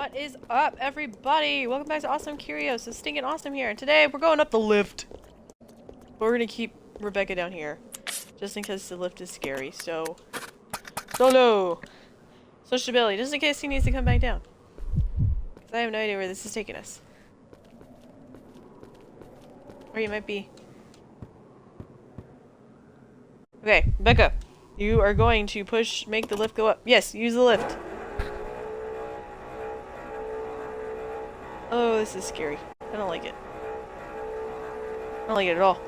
What is up, everybody? Welcome back to Awesome Curios. It's Stinking Awesome here, and today we're going up the lift. But we're gonna keep Rebecca down here, just in case the lift is scary. So, solo, sociability, just in case he needs to come back down. Cause I have no idea where this is taking us. Or you might be. Okay, Rebecca, you are going to make the lift go up. Yes, use the lift. Oh, this is scary. I don't like it. I don't like it at all.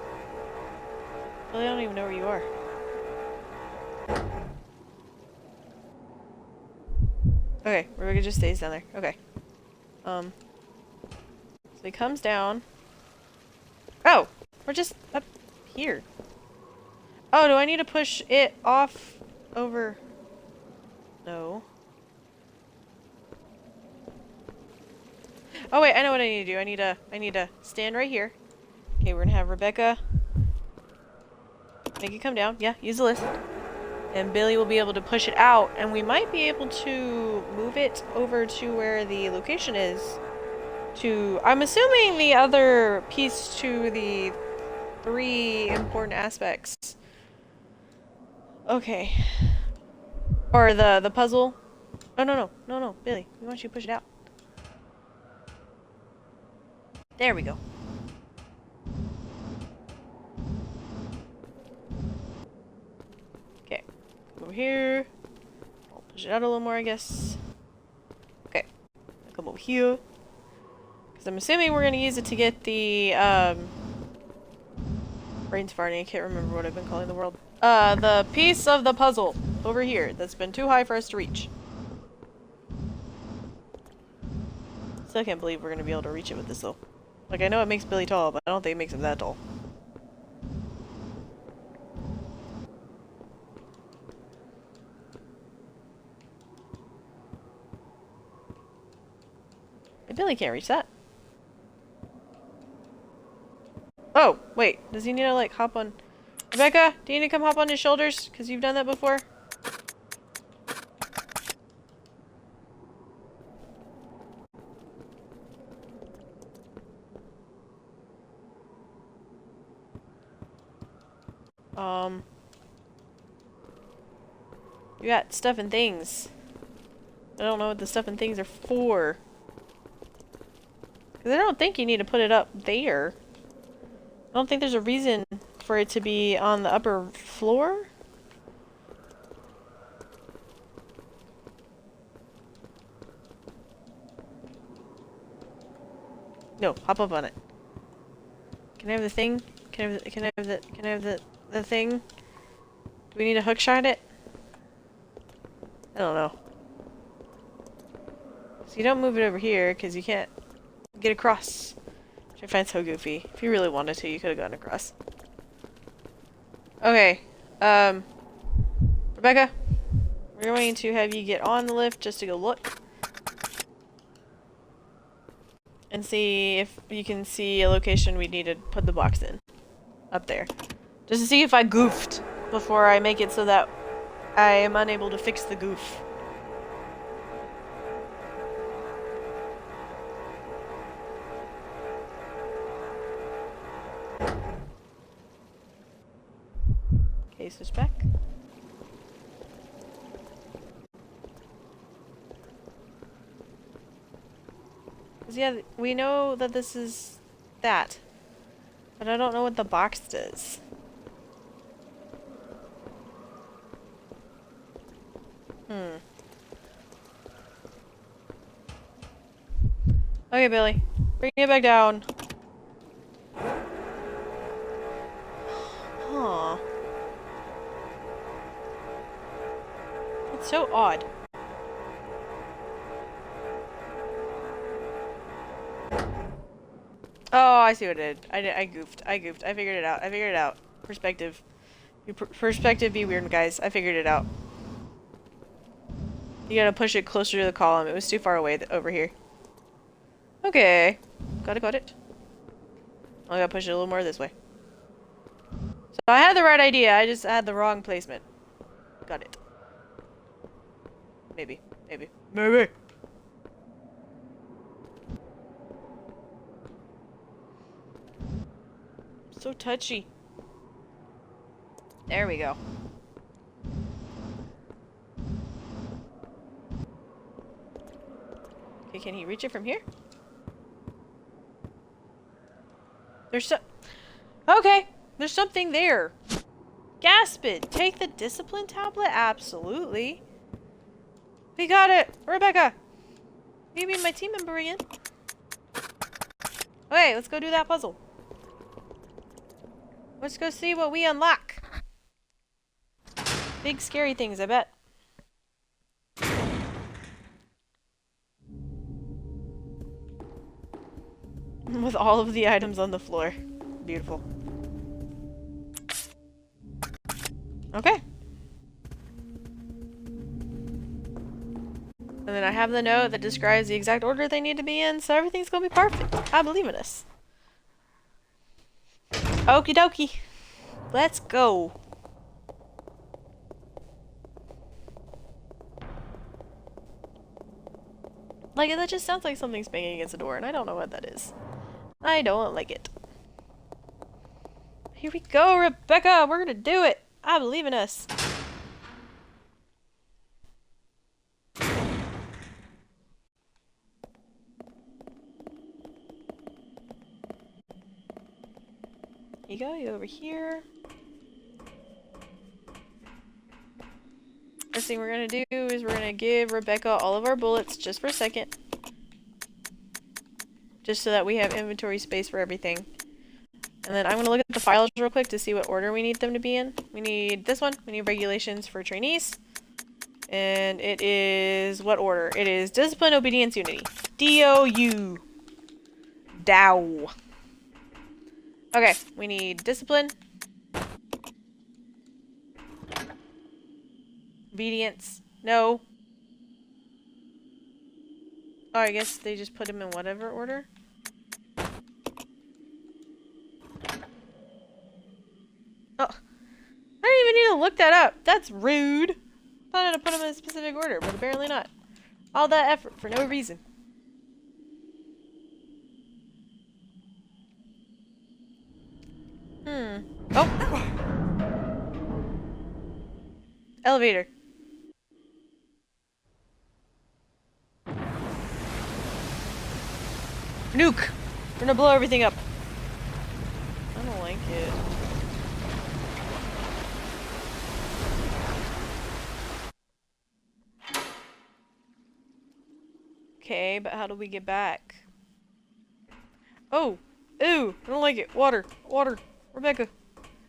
Really, I don't even know where you are. Okay, Rebecca just stays down there. Okay. So he comes down. Oh! We're just up here. Oh, do I need to push it off over? No. Oh wait, I know what I need to do. I need to stand right here. Okay, we're gonna have Rebecca make it come down. Yeah, use the lift. And Billy will be able to push it out, and we might be able to move it over to where the location is. I'm assuming the other piece to the 3 important aspects. Okay. Or the puzzle. Oh, no, Billy. We want you to push it out. There we go. Okay. Over here. I'll push it out a little more, I guess. Okay. I'll come over here. Because I'm assuming we're going to use it to get the, brain's farting. I can't remember what I've been calling the world. The piece of the puzzle over here that's been too high for us to reach. Still can't believe we're going to be able to reach it with this, though. Like, I know it makes Billy tall, but I don't think it makes him that tall. And Billy can't reach that. Oh, wait. Does he need to, like, hop on... Rebecca, do you need to come hop on his shoulders? Because you've done that before? You got stuff and things. I don't know what the stuff and things are for. Because I don't think you need to put it up there. I don't think there's a reason for it to be on the upper floor. No, hop up on it. Can I have the thing? Can I have the thing? Do we need to hook shot it? I don't know. So you don't move it over here because you can't get across. Which I find so goofy. If you really wanted to, you could have gone across. Okay. Rebecca, we're going to have you get on the lift just to go look. And see if you can see a location we need to put the box in. Up there. Just to see if I goofed before I make it so that I am unable to fix the goof. Okay, switch back. Cause yeah, we know that this is that. But I don't know what the box does. Okay, Billy. Bring it back down. Huh. It's so odd. Oh, I see what I did. I goofed. I figured it out. Perspective. Perspective be weird, guys. I figured it out. You gotta push it closer to the column. It was too far away over here. Okay. Got it. I gotta push it a little more this way. So I had the right idea. I just had the wrong placement. Got it. Maybe. So touchy. There we go. Okay, can he reach it from here? Okay, there's something there. Gasped, take the discipline tablet? Absolutely. We got it! Rebecca! You be my team member again? Okay, let's go do that puzzle. Let's go see what we unlock. Big scary things, I bet. With all of the items on the floor. Beautiful. Okay. And then I have the note that describes the exact order they need to be in, so everything's gonna be perfect. I believe in us. Okie dokie. Let's go. Like, that just sounds like something's banging against the door, and I don't know what that is. I don't like it. Here we go, Rebecca! We're gonna do it! I believe in us. You go over here. First thing we're gonna do is we're gonna give Rebecca all of our bullets just for a second. Just so that we have inventory space for everything. And then I'm gonna look at the files real quick to see what order we need them to be in. We need this one. We need regulations for trainees. And it is... what order? It is Discipline, Obedience, Unity. D-O-U. Dow. Okay, we need Discipline. Obedience. No. Oh, I guess they just put them in whatever order. Oh. I didn't even need to look that up. That's rude. I thought I had to put them in a specific order, but apparently not. All that effort for no reason. Oh! Elevator. Nuke! We're gonna blow everything up. I don't like it. Okay, but how do we get back? Oh! Ew! I don't like it. Water! Water! Rebecca!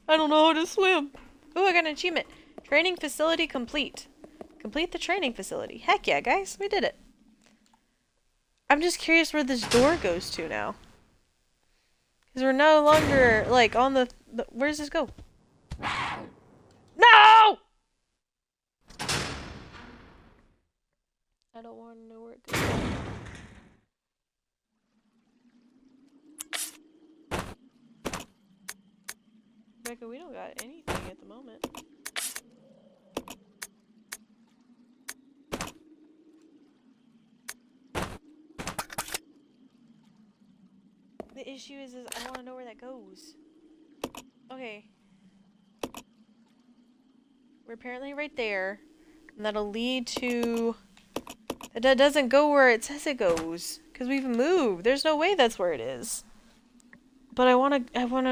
I don't know how to swim! Ooh, I got an achievement! Training facility complete. Complete the training facility. Heck yeah, guys! We did it! I'm just curious where this door goes to now. Because we're no longer, like, on the... Where does this go? No! I don't want to know where it goes. Rebecca, we don't got anything at the moment. The issue is I want to know where that goes. Okay. We're apparently right there. And that'll lead to... That doesn't go where it says it goes. Because we've moved. There's no way that's where it is. But I wanna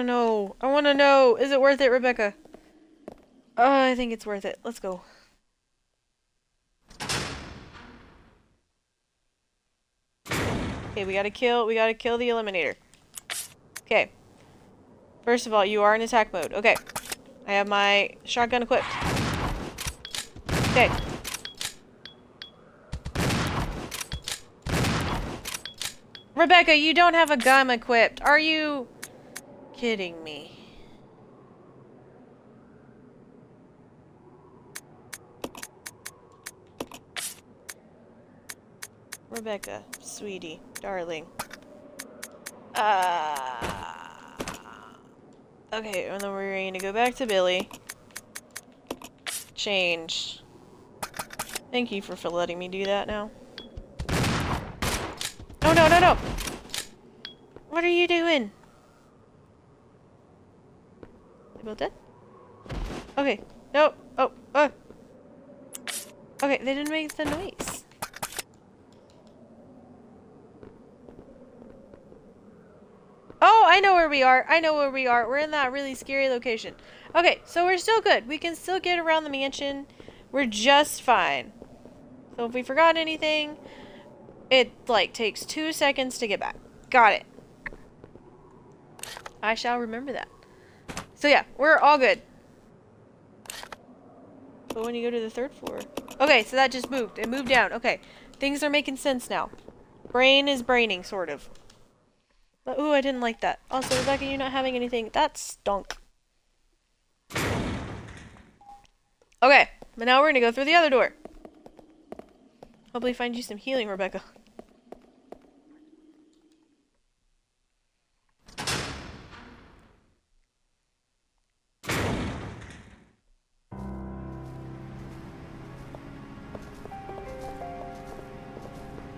know. I wanna know. Is it worth it, Rebecca? I think it's worth it. Let's go. Okay, we gotta kill the Eliminator. Okay. First of all, you are in attack mode. Okay. I have my shotgun equipped. Okay. Rebecca, you don't have a gun equipped. Are you kidding me? Rebecca, sweetie, darling. Okay, and then we're going to go back to Billy. Change. Thank you for letting me do that now. Oh, no, no, no! What are you doing? They both dead? Okay. No. Oh. Okay, they didn't make the noise. Oh, I know where we are. I know where we are. We're in that really scary location. Okay, so we're still good. We can still get around the mansion. We're just fine. So if we forgot anything, it, like, takes 2 seconds to get back. Got it. I shall remember that. So yeah, we're all good. But when you go to the 3rd floor... Okay, so that just moved. It moved down. Okay. Things are making sense now. Brain is braining, sort of. But, ooh, I didn't like that. Also, Rebecca, you're not having anything. That stunk. Okay, but now we're gonna go through the other door. Hopefully find you some healing, Rebecca.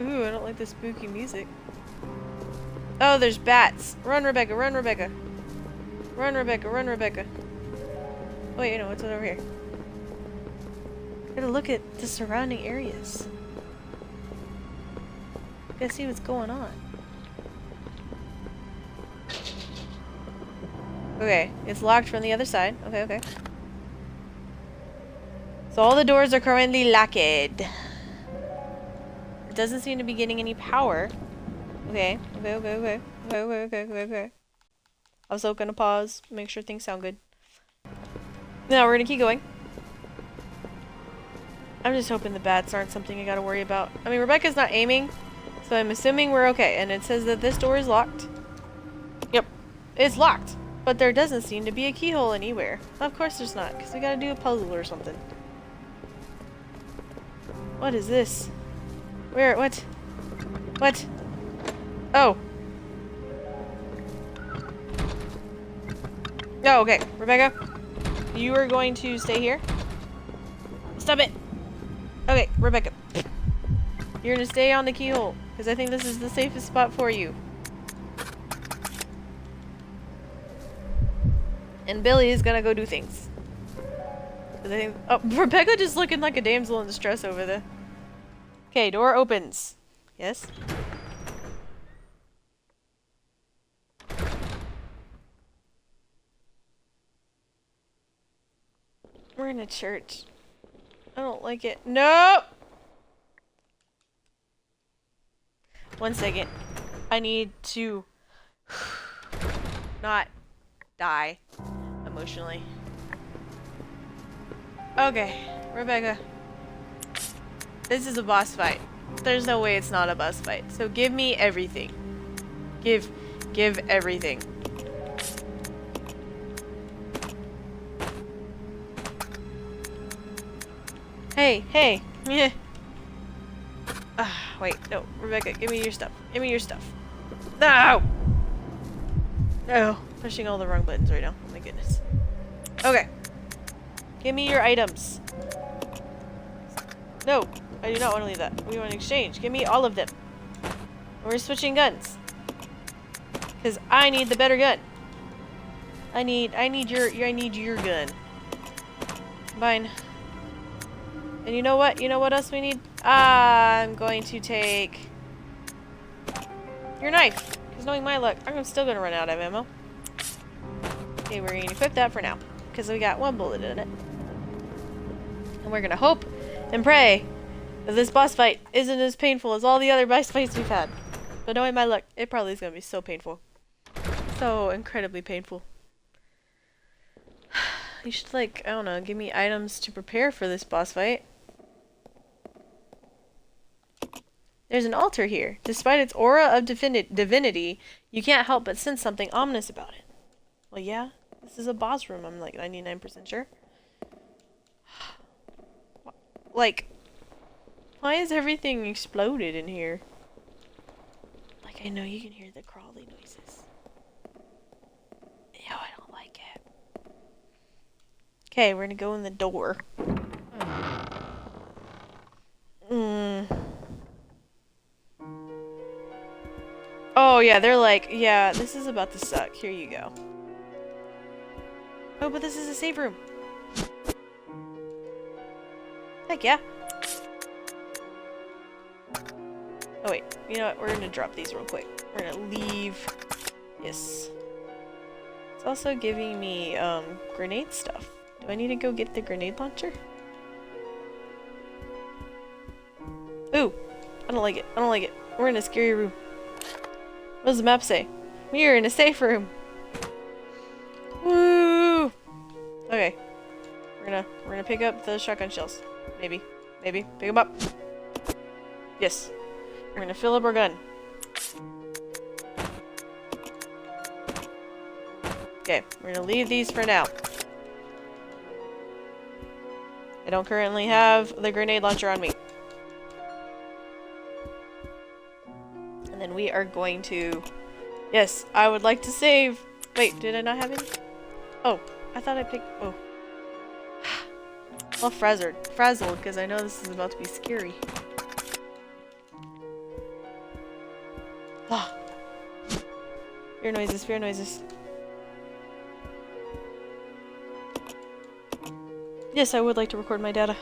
Ooh, I don't like the spooky music. Oh, there's bats. Run, Rebecca, run, Rebecca. Run, Rebecca, run, Rebecca. Wait, you know, what's over here? Gotta look at the surrounding areas. Gotta see what's going on. Okay, it's locked from the other side. Okay, okay. So all the doors are currently locked. It doesn't seem to be getting any power. Okay, okay. I was also gonna pause, make sure things sound good. Now we're gonna keep going. I'm just hoping the bats aren't something I gotta worry about. I mean, Rebecca's not aiming, so I'm assuming we're okay. And it says that this door is locked. Yep, it's locked. But there doesn't seem to be a keyhole anywhere. Of course there's not, because we gotta do a puzzle or something. What is this? Where? What? What? Oh. Oh, okay. Rebecca, you are going to stay here. Stop it. Okay, Rebecca. You're gonna stay on the keyhole, because I think this is the safest spot for you. And Billy is gonna go do things. I think, oh, Rebecca just looking like a damsel in distress over there. Okay, door opens. Yes? We're in a church. I don't like it. No! 1 second. I need to not die emotionally. Okay, Rebecca. This is a boss fight. There's no way it's not a boss fight. So give me everything. Give everything. Hey. Yeah. Wait, no, Rebecca, give me your stuff. Give me your stuff. No! No, pushing all the wrong buttons right now. Oh my goodness. Okay. Give me your items. No, I do not want to leave that. We want to exchange. Give me all of them. We're switching guns. Because I need the better gun. I need your gun. Fine. And you know what? You know what else we need? I'm going to take your knife. Because knowing my luck, I'm still going to run out of ammo. Okay, we're going to equip that for now. Because we got 1 bullet in it. And we're going to hope and pray that this boss fight isn't as painful as all the other boss fights we've had. But knowing my luck, it probably is going to be so painful. So incredibly painful. You should, like, I don't know, give me items to prepare for this boss fight. There's an altar here. Despite its aura of divinity, you can't help but sense something ominous about it. Well, yeah, this is a boss room, I'm like 99% sure. Like, why is everything exploded in here? Like, I know you can hear the crawly noises. Ew, I don't like it. Okay, we're gonna go in the door. Oh yeah, they're like, yeah, this is about to suck. Here you go. Oh, but this is a save room. Heck yeah. Oh wait, you know what? We're gonna drop these real quick. We're gonna leave. Yes. It's also giving me, grenade stuff. Do I need to go get the grenade launcher? Ooh! I don't like it. I don't like it. We're in a scary room. What does the map say? We are in a safe room! Woo! Okay. We're gonna pick up the shotgun shells. Maybe. Maybe. Pick them up. Yes. We're gonna fill up our gun. Okay, we're gonna leave these for now. I don't currently have the grenade launcher on me. And then we are going to... Yes, I would like to save... Wait, did I not have any? Oh, I thought I picked... Oh. Well, frazzled, because I know this is about to be scary. Ah. Fear noises, fear noises. Yes, I would like to record my data.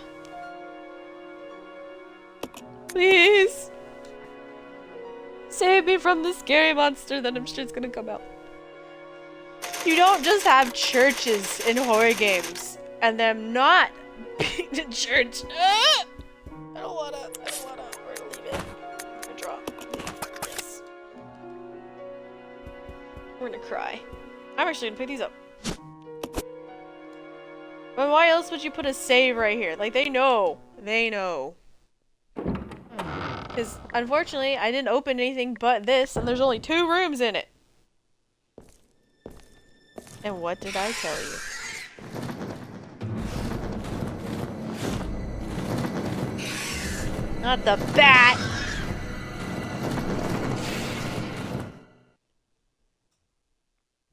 Please! Save me from the scary monster that I'm sure is gonna come out. You don't just have churches in horror games and them not being to church. Ah! I don't wanna. We're gonna leave it. We're gonna drop. Leave. Yes. We're gonna cry. I'm actually gonna pick these up. But why else would you put a save right here? Like, they know. They know. Because, unfortunately, I didn't open anything but this, and there's only 2 rooms in it. And what did I tell you? Not the bat!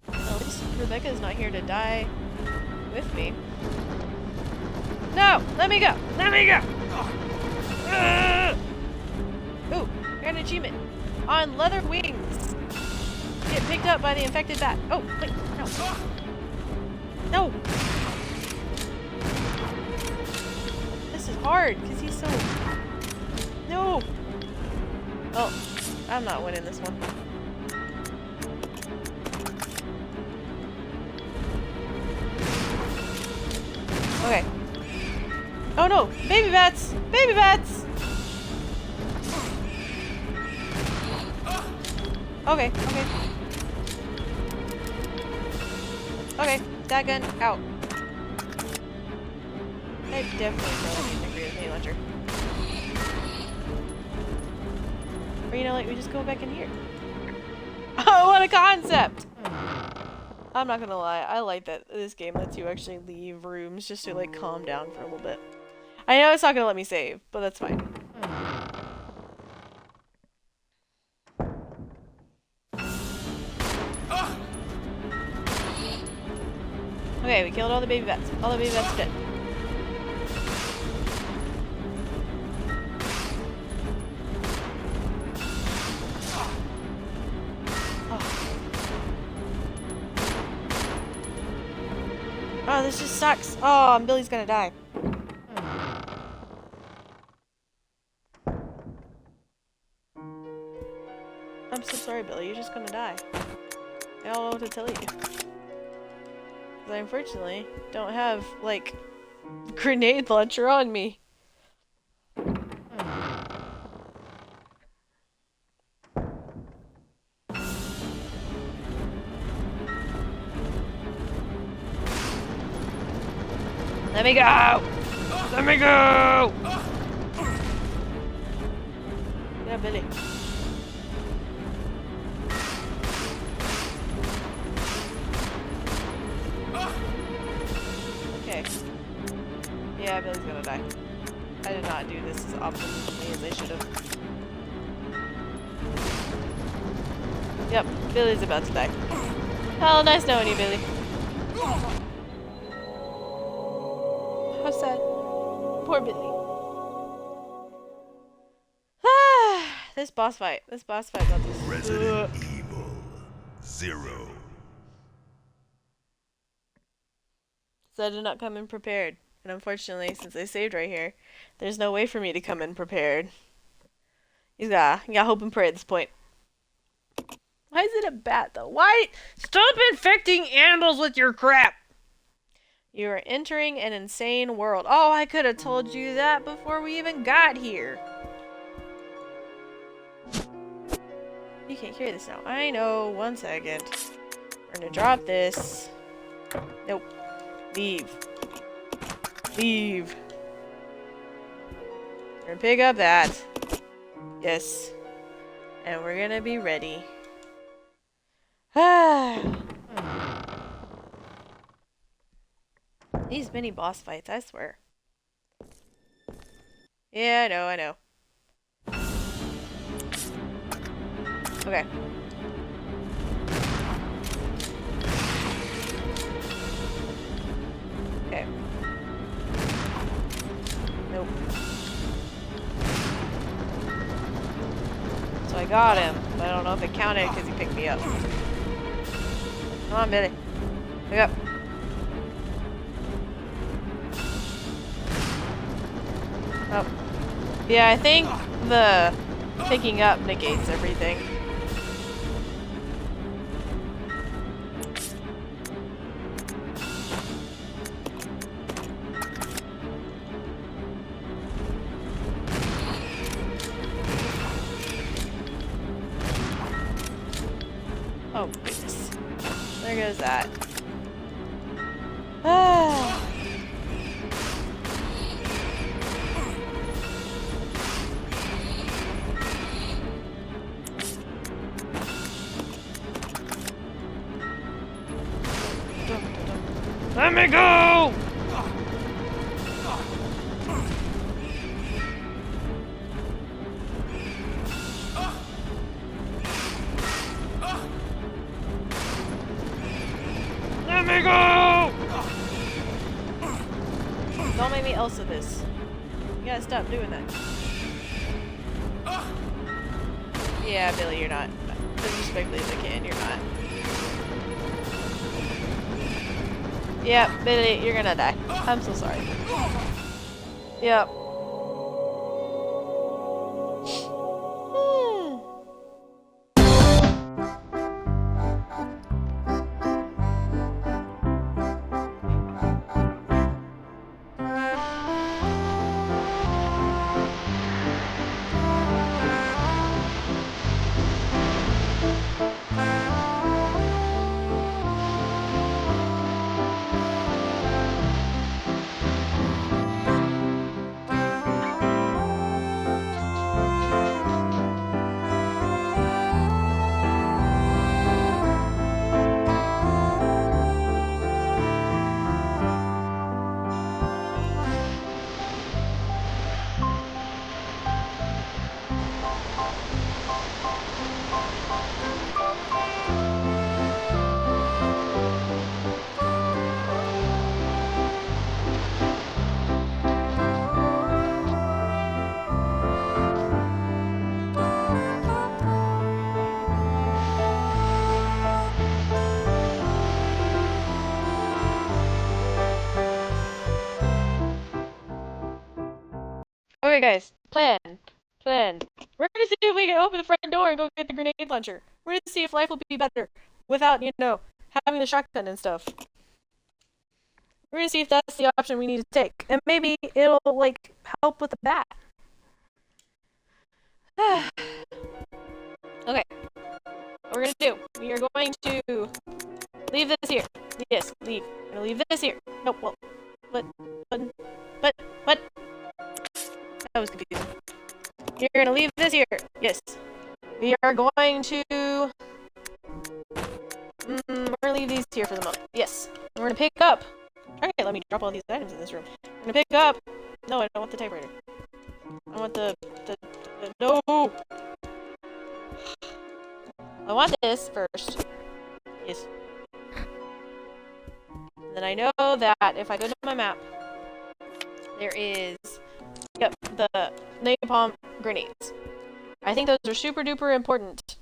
Well, at least Rebecca's not here to die with me. No! Let me go! Let me go! Ooh, got an achievement. On leather wings. Get picked up by the infected bat. Oh, wait, no. No! This is hard, because he's so... No! Oh, I'm not winning this one. Okay. Oh no! Baby bats! Baby bats! Okay, okay. Okay, that gun out. I definitely don't need to agree with me, Ledger. Or you know, like, we just go back in here. Oh, what a concept! I'm not gonna lie, I like that this game lets you actually leave rooms just to, like, calm down for a little bit. I know it's not gonna let me save, but that's fine. Okay, we killed all the baby bats. All the baby bats are dead. Oh, this just sucks. Oh, and Billy's gonna die. I'm so sorry, Billy. You're just gonna die. I don't know what to tell you. I unfortunately don't have, like, grenade launcher on me. Let me go! Let me go! Yeah, Billy. Okay. Yeah, Billy's gonna die. I did not do this as optimally as I should have. Yep, Billy's about to die. Oh, nice knowing you, Billy. How sad. Poor Billy. This boss fight about this. Resident Evil 0. So I did not come in prepared. And unfortunately, since I saved right here, there's no way for me to come in prepared. You gotta hope and pray at this point. Why is it a bat, though? Why? Stop infecting animals with your crap! You are entering an insane world. Oh, I could have told you that before we even got here. You can't hear this now. I know. 1 second. We're gonna drop this. Nope. Leave. Leave. We're gonna pick up that. Yes. And we're gonna be ready. These mini boss fights, I swear. Yeah, I know. Okay. Okay. Nope. So I got him, but I don't know if it counted because he picked me up. Come on, Billy. Pick up. Oh. Yeah, I think the picking up negates everything. Oh, goodness. There goes that. Ah. Let me go! Let me go! Don't make me Elsa this. You gotta stop doing that. Yeah, Billy, you're not. As respectfully as I can, you're not. Yeah, Billy, you're gonna die. I'm so sorry. Yep. Okay, guys. Plan. We're gonna see if we can open the front door and go get the grenade launcher. We're gonna see if life will be better without, having the shotgun and stuff. We're gonna see if that's the option we need to take. And maybe it'll, help with the bat. Okay. What we're gonna do, we are going to leave this here. Yes, leave. We're gonna leave this here. Nope, well, what? That was confusing. You're gonna leave this here. Yes. We are going to... we're gonna leave these here for the moment. Yes. We're gonna pick up... Okay, let me drop all these items in this room. We're gonna pick up... No, I don't want the typewriter. I want the no! I want this first. Yes. And then I know that if I go to my map, there is... Yep, the napalm grenades. I think those are super duper important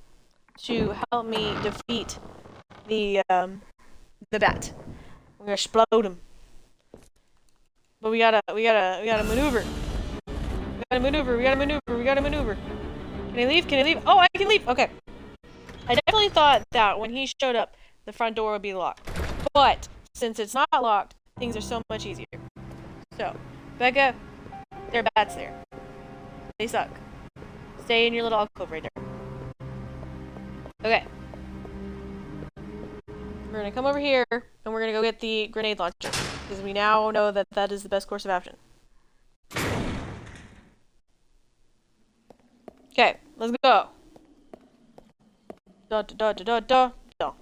to help me defeat the bat. I'm gonna explode him. But we gotta maneuver. We gotta maneuver. Can I leave? Can I leave? Oh, I can leave! Okay. I definitely thought that when he showed up, the front door would be locked. But, since it's not locked, things are so much easier. So, Becca, there are bats there. They suck. Stay in your little alcove right there. Okay. We're gonna come over here, and we're gonna go get the grenade launcher. Because we now know that that is the best course of action. Okay, let's go. Da da da da da da da.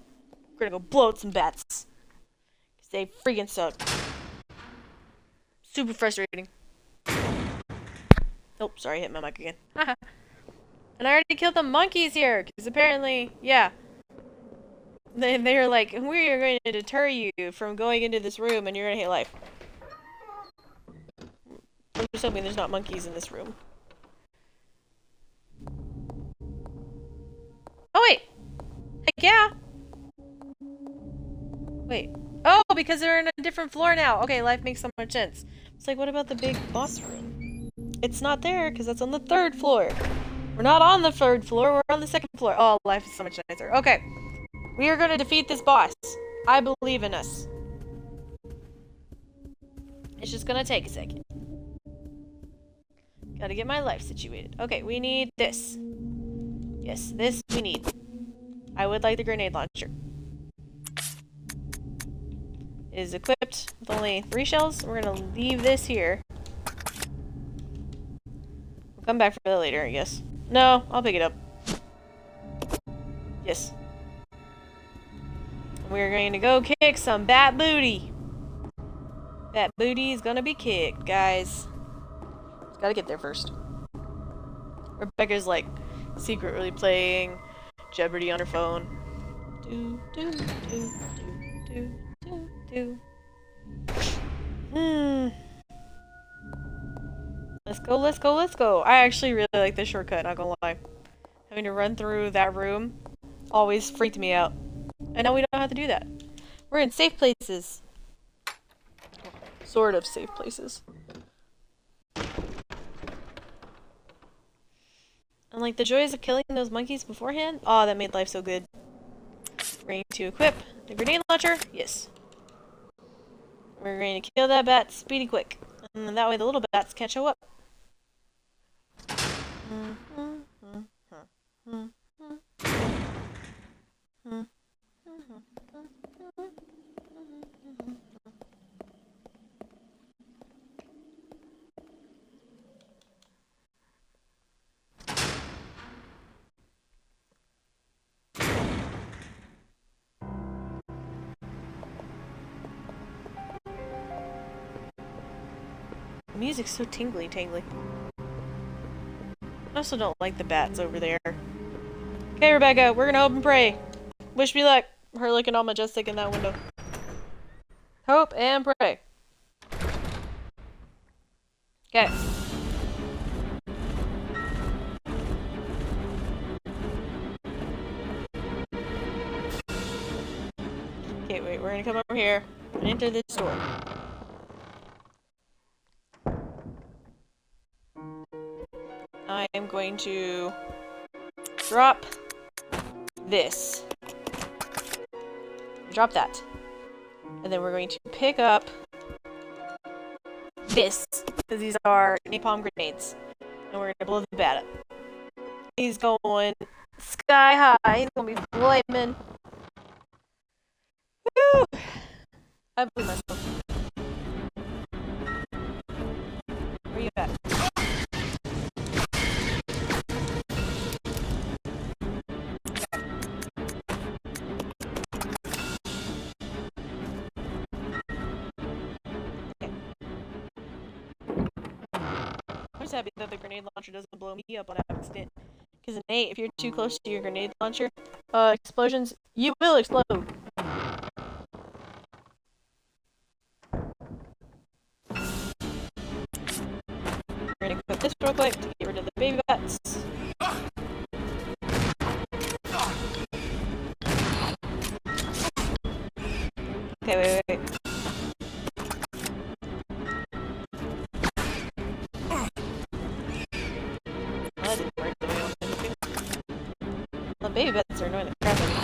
We're gonna go blow out some bats. Cause they freaking suck. Super frustrating. Oh, sorry, I hit my mic again. And I already killed the monkeys here, because apparently, yeah. They're like, we are going to deter you from going into this room, and you're gonna hate life. I'm just hoping there's not monkeys in this room. Oh, wait! Heck yeah! Wait. Oh, because they're in a different floor now! Okay, life makes so much sense. It's like, what about the big boss room? It's not there, because that's on the 3rd floor. We're not on the 3rd floor, we're on the 2nd floor. Oh, life is so much nicer. Okay. We are gonna defeat this boss. I believe in us. It's just gonna take a second. Gotta get my life situated. Okay, we need this. Yes, this we need. I would like the grenade launcher. It is equipped with only 3 shells. We're gonna leave this here. We'll come back for that later, I guess. No, I'll pick it up. Yes. We're going to go kick some bat booty. That booty is gonna be kicked, guys. Just gotta get there first. Rebecca's like secretly playing Jeopardy on her phone. Do do do do do do do. Let's go, let's go, let's go. I actually really like this shortcut, not gonna lie. Having to run through that room always freaked me out. And now we don't have to do that. We're in safe places. Sort of safe places. And like the joys of killing those monkeys beforehand, oh, that made life so good. We're going to equip the grenade launcher. Yes. We're going to kill that bat speedy quick. And then that way the little bats can't show up. The music's so tingly. I also don't like the bats over there. Okay, Rebecca, we're gonna hope and pray. Wish me luck. Her looking all majestic in that window. Hope and pray. Okay. Okay, wait, we're gonna come over here and enter this door. I am going to drop this. Drop that. And then we're going to pick up this, because these are napalm grenades. And we're going to blow the bat up. He's going sky high. He's going to be flaming. Woo! I believe myself. Where you at? I'm just happy that the grenade launcher doesn't blow me up on accident. Because Nate, if you're too close to your grenade launcher, explosions, you will explode. We're gonna equip this real quick to get rid of the baby bats. Okay, wait. baby beds are annoying the crap out of me.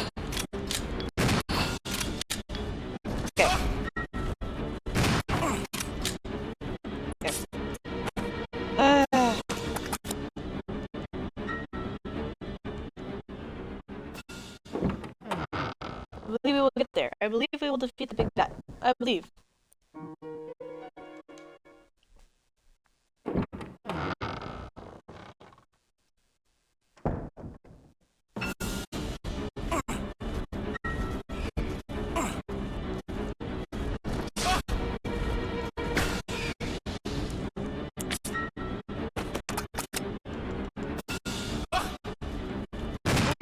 Okay. Okay. I believe we will get there. I believe we will defeat the big bad. I believe.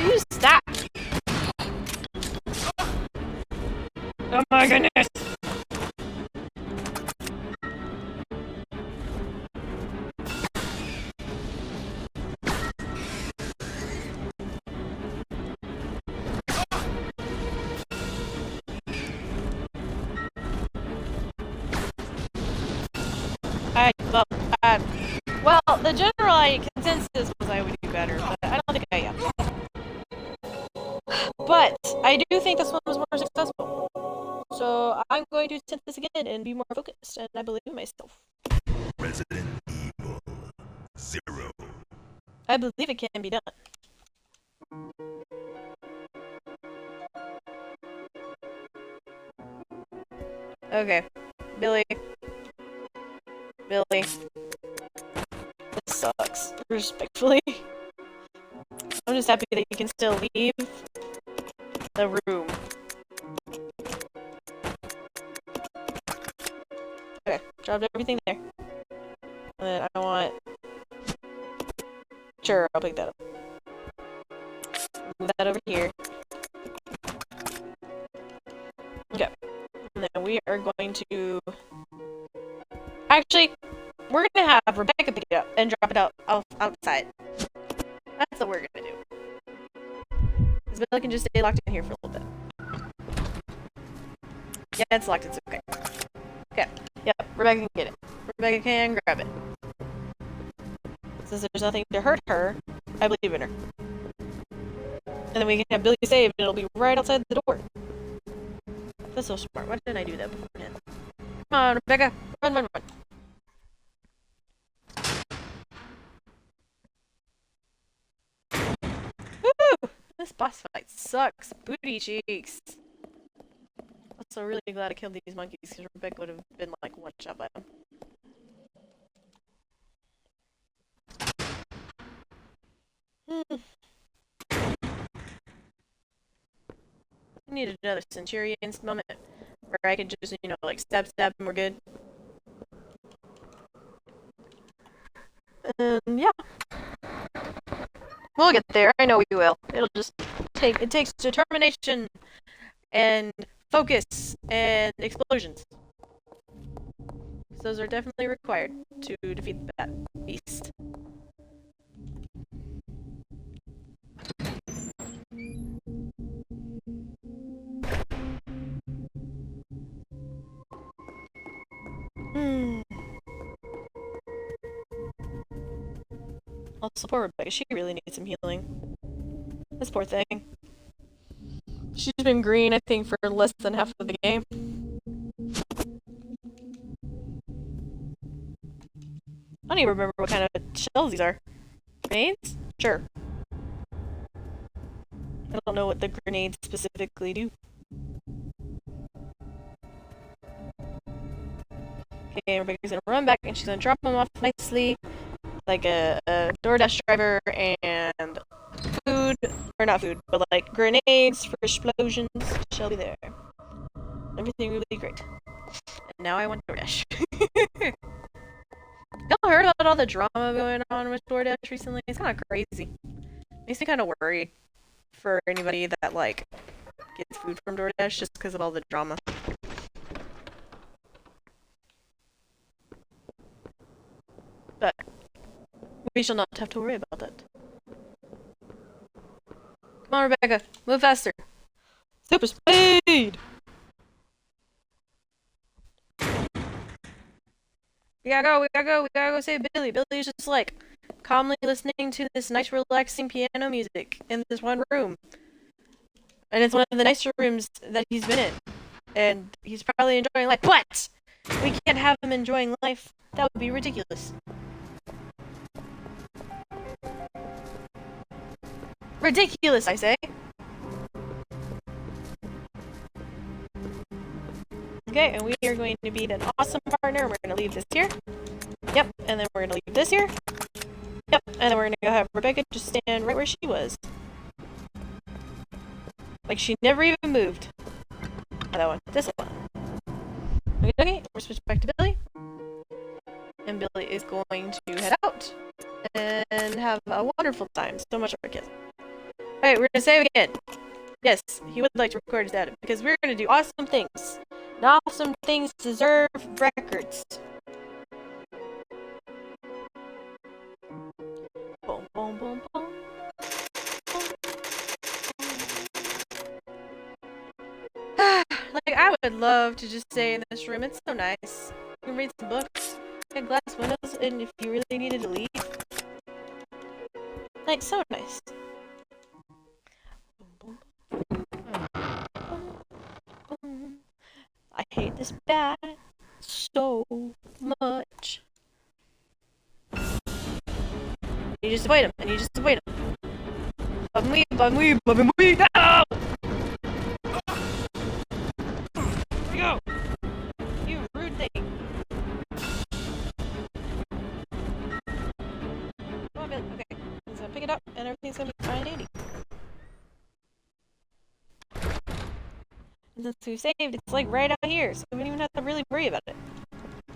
You stop! Oh my goodness! Well, the general consensus was I would do better, but I don't think I am. But I do think this one was more successful. So I'm going to attempt this again and be more focused, and I believe in myself. Resident Evil 0. I believe it can be done. Okay. Billy. This sucks. Respectfully. I'm just happy that you can still leave the room. Okay, dropped everything there. And then I want... Sure, I'll pick that up. Move that over here. Okay. And then we are going to... Actually, we're gonna have Rebecca pick it up and drop it out outside. That's what we're gonna do. Because Billy can just stay locked in here for a little bit. Yeah, it's locked, it's okay. Okay, yep, Rebecca can get it. Rebecca can grab it. Since there's nothing to hurt her, I believe in her. And then we can have Billy saved and it'll be right outside the door. That's so smart. Why didn't I do that beforehand? Come on, Rebecca. Run, run, run. Woo! This boss fight sucks. Booty cheeks. Also really glad I killed these monkeys because Rebecca would have been like one shot by them. I need another Centurion's moment where I can just, you know, like stab and we're good. Yeah. We'll get there. I know we will. It takes determination and focus and explosions. Those are definitely required to defeat that beast. Also, poor Rebecca. She really needs some healing. This poor thing. She's been green, I think, for less than half of the game. I don't even remember what kind of shells these are. Grenades? Sure. I don't know what the grenades specifically do. Okay, Rebecca's gonna run back and she's gonna drop them off nicely. Like a DoorDash driver and food, or not food, but like grenades for explosions shall be there. Everything will be great. And now I want DoorDash. Y'all heard about all the drama going on with DoorDash recently? It's kind of crazy. Makes me kind of worried for anybody that like gets food from DoorDash just because of all the drama. But we shall not have to worry about that. Come on, Rebecca. Move faster. Super speed! We gotta go save Billy. Billy's just like calmly listening to this nice, relaxing piano music in this one room. And it's one of the nicer rooms that he's been in. And he's probably enjoying life. What? We can't have him enjoying life. That would be ridiculous. Ridiculous, I say. Okay, and we are going to be an awesome partner. We're going to leave this here. Yep, and then we're going to leave this here. Yep, and then we're going to go have Rebecca just stand right where she was. Like she never even moved. Not that one. This one. Okay, we're switching back to Billy. And Billy is going to head out and have a wonderful time. So much for kids. Alright, we're going to save again. Yes, he would like to record his data because we're going to do awesome things. And awesome things deserve records. Boom, boom, boom, boom. Like, I would love to just stay in this room. It's so nice. You can read some books, get glass windows, and if you really needed to leave. Like, so nice. I hate this bat so much. You just avoid him, and you just avoid him. No! Go! You rude thing. Come on, Billy. Okay. He's gonna pick it up, and everything's gonna be fine and dandy. And since we saved, it's like right out here, so we don't even have to really worry about it.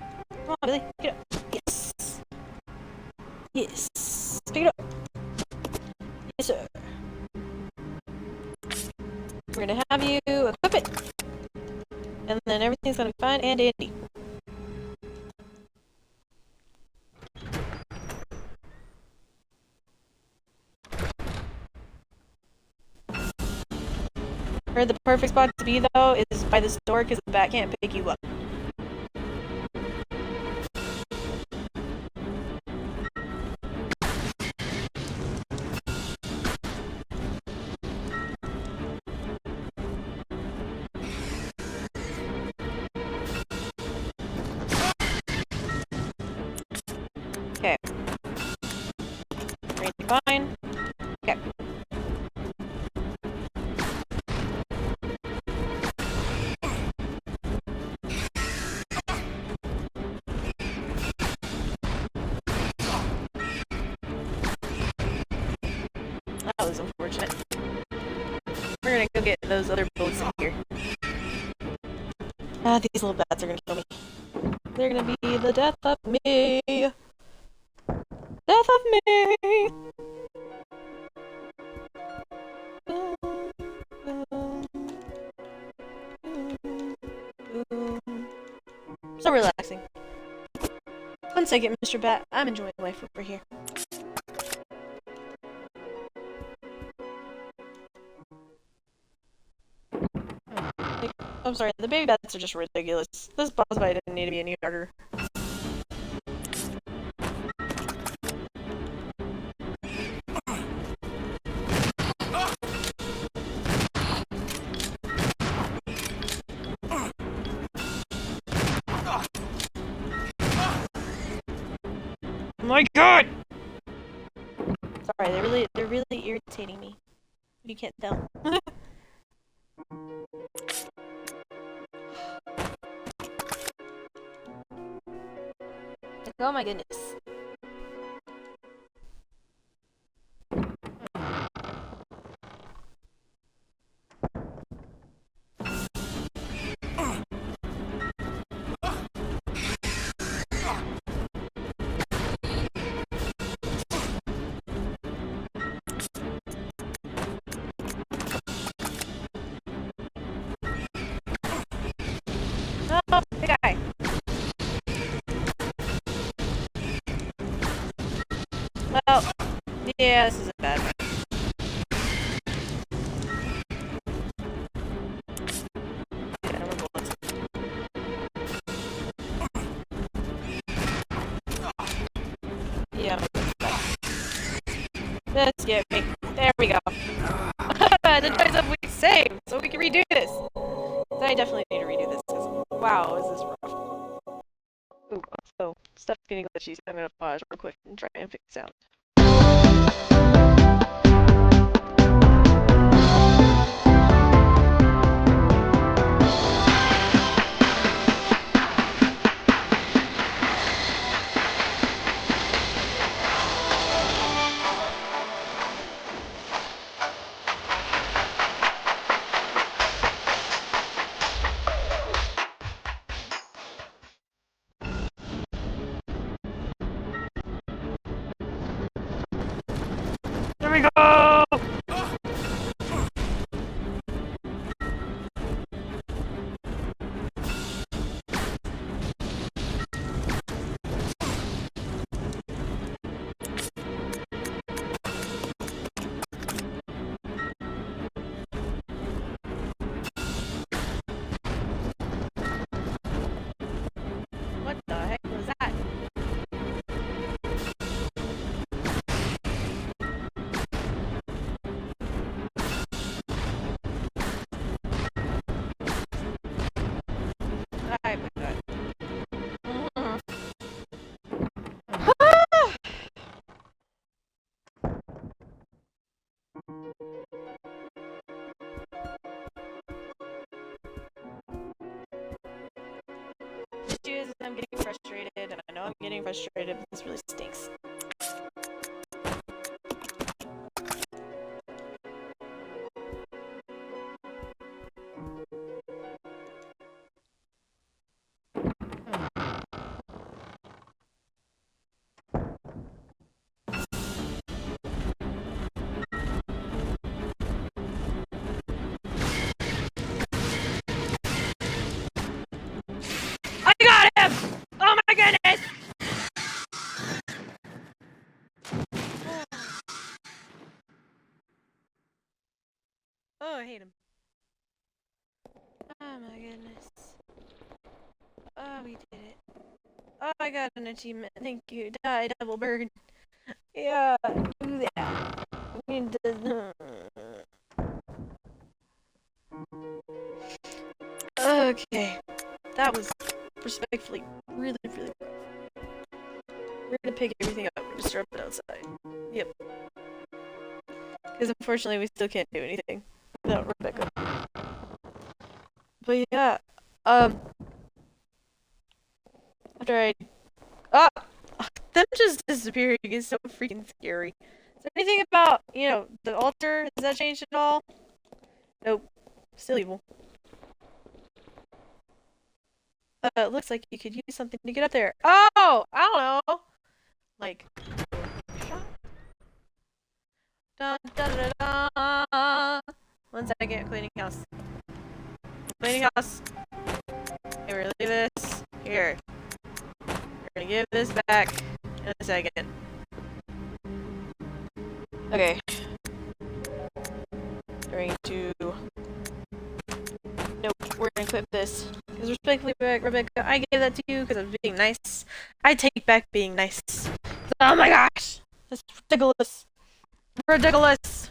Come on, Billy. Pick it up. Yes. Yes. Pick it up. Yes, sir. We're gonna have you equip it. And then everything's gonna be fine and dandy. Where the perfect spot to be, though, is by this door because the bat can't pick you up. Okay. Everything's fine. Okay. That was unfortunate. We're gonna go get those other bullets in here. Ah, these little bats are gonna kill me. They're gonna be the death of me. Death of me. So relaxing. One second, Mr. Bat. I'm enjoying life over here. I'm sorry, the baby bats are just ridiculous. This boss fight didn't need to be any harder. Oh my god! Sorry, they're really irritating me. You can't tell. Oh my goodness. Oh, the guy. Well, yeah, this is a bad one. Okay, no more bullets. Yeah, that's bad. Just get me. There we go. The choice of we save, so we can redo this. I definitely need to redo this, because wow, is this rough. Ooh, also, stuff's getting glitchy, so I'm gonna pause real quick and try and fix sound. There we go! What the heck was that? I put that. The issue is I'm getting frustrated, and I know I'm getting frustrated, but this really stinks. I got him! Oh my goodness! Oh, I hate him. Oh my goodness. Oh, we did it. Oh, I got an achievement. Thank you. Die, Devil Bird. Yeah, do that. We need to- Okay. That was respectfully really, really rough. We're gonna pick everything up and just drop it outside. Yep. Because unfortunately we still can't do anything without Rebecca. But yeah, after I... Ah! Them just disappearing is so freaking scary. Is there anything about, you know, the altar? Has that changed at all? Nope. Still evil. It looks like you could use something to get up there. Oh! I don't know! Like... Dun, dun, dun, dun. 1 second, cleaning house. Cleaning house. Okay, we're gonna leave this here. We're gonna give this back in a second. Okay. We're going to... Nope, we're gonna equip this. Because respectfully, Rebecca, I gave that to you because I was being nice. I take back being nice. Oh my gosh! That's ridiculous! Ridiculous!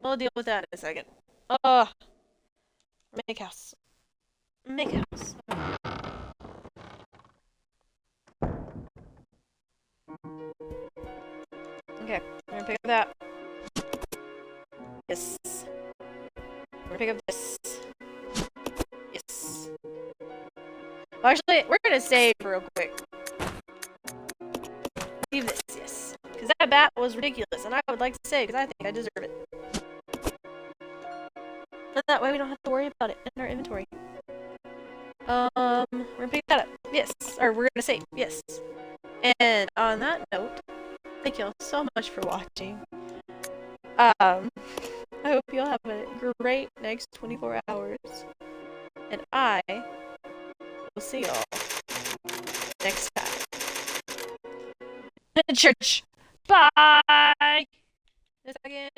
We'll deal with that in a second. Make house. Make house. Okay, we're gonna pick up that. Yes. We're gonna pick up this. Yes. Well, actually, we're gonna save real quick. Leave this, yes. Because that bat was ridiculous, and I would like to save because I think I deserve it. But that way we don't have to worry about it in our inventory. We're gonna pick that up. Yes. Or we're gonna save. Yes. And on that note, thank you all so much for watching. I hope you'll have a great next 24 hours. And I will see y'all next time. In church. Bye! In a second.